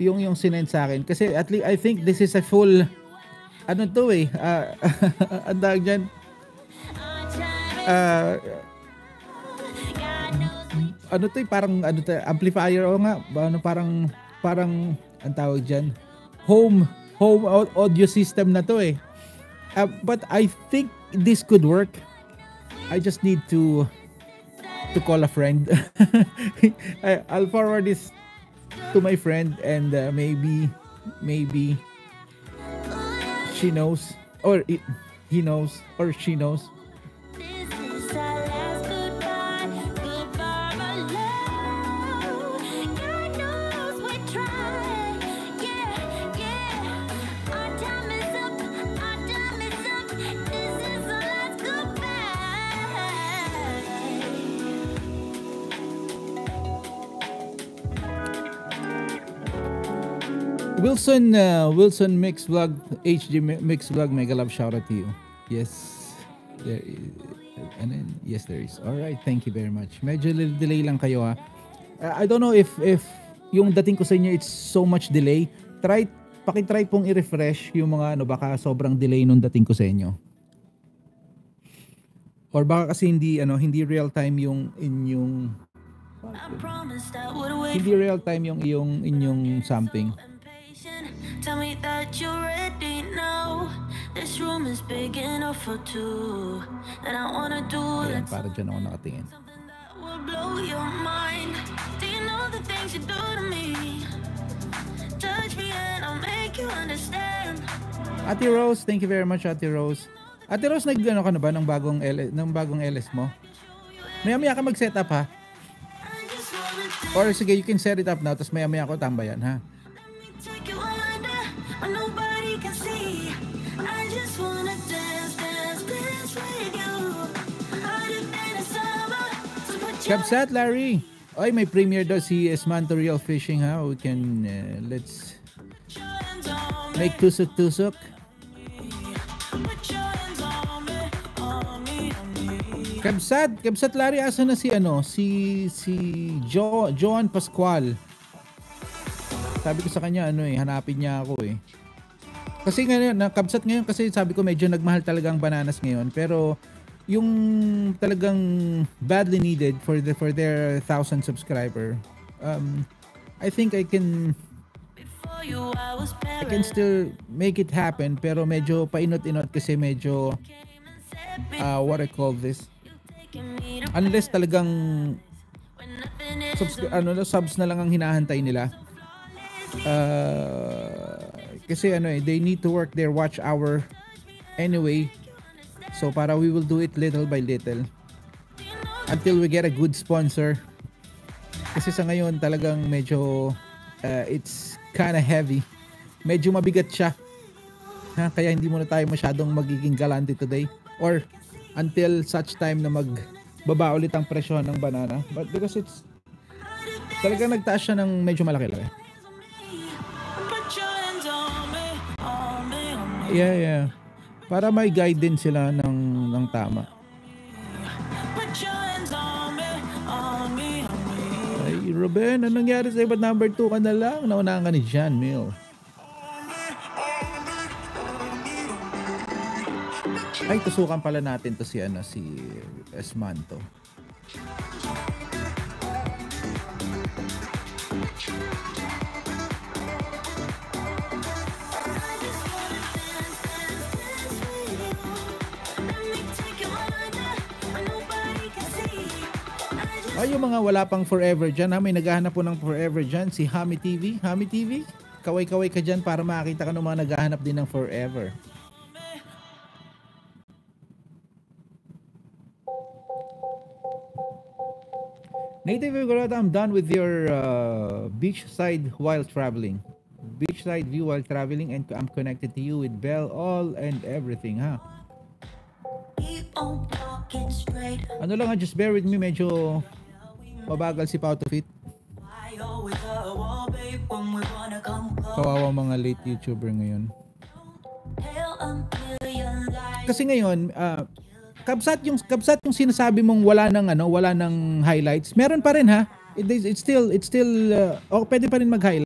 yung sinend sa akin. Kasi at least I think this is a full, ano to eh, ang tawag dyan, ano to eh, parang ano to, amplifier o nga, ano, parang ang tawag dyan, home audio system na to eh. But I think this could work. I just need to call a friend. I'll forward this to my friend and maybe she knows or he knows or she knows. Wilson Mix Vlog, HG Mix Vlog, mega love, shout out to you. Yes, there is, and then yes there is. All right, thank you very much. Medyo delay lang kayo ha. I don't know if yung dating ko sa inyo it's so much delay. Paki-try pong i-refresh yung mga ano, baka sobrang delay nung dating ko sa inyo. Or baka kasi hindi real time yung inyong inyong something. Tell me that you're ready now. This room is big enough for two. And I wanna do ayan, para dyan ako nakatingin. something that will blow your mind. Do you know the things you do to me? Touch me and I'll make you understand. Ate Rose, thank you very much, Ate Rose. Ate Rose, nag-ano ka na ba ng bagong LS mo? Maya-maya ka mag-setup ha? Or sige, you can set it up now, tapos maya-maya ko tambayan ha? Take you under where nobody can see. I just wanna dance, dance, dance with you. Harder than a summer. So put your Kapsat, Larry. Oy, may premiere daw si Esmanto Real Fishing ha? We can, let's hands on me. make tusok-tusok. Put your hands on me, on me, on me. Kapsat, Larry, asa na si Joan Pascual? Sabi ko sa kanya hanapin niya ako eh. Kasi ngayon, Kapsat ngayon kasi sabi ko medyo nagmahal talaga ang bananas ngayon, pero yung talagang badly needed for their 1,000 subscriber. I think I can Before you, I was still make it happen, pero medyo painot-inot kasi medyo what I call this, taking me to unless talagang when nothing is subs na lang ang hinahantay nila. Kasi they need to work their watch hour anyway, so para we will do it little by little until we get a good sponsor. Kasi sa ngayon talagang medyo it's kinda heavy, medyo mabigat siya ha? Kaya hindi muna tayo masyadong magiging galante today or until such time na magbaba ulit ang presyo ng banana, but because it's talagang nagtaas siya ng medyo malaki-laki. put your hands on me, on me, on me. Yeah. Para may guide din sila ng tama. Put your hands on me, on me, on me. Ay, Ruben, anong nangyari sa'yo? Ba't number 2 ka na lang? Naunahan ka ni John Mill. Ay, tusukan pala natin to si Esmanto. Ay, yung mga wala pang forever dyan ha, may naghahanap po ng forever dyan, si Hami TV. Hami TV, kaway-kaway ka dyan para makakita ka ng mga naghahanap din ng forever. Native Igorota, I'm done with your beachside while traveling. Beachside view while traveling, and I'm connected to you with Bell, all and everything ha. Keep on walking straight. Ano lang ha, just bear with me, medyo mabagal si Pao to Fit. Why always a wall, babe, when we wanna come close? Kawawa mga late YouTuber ngayon. Tell a million lies. Kasi ngayon, kabsat yung sinasabi mong wala ng highlights. Meron pa rin ha. It's still pwede pa rin mag-highlight.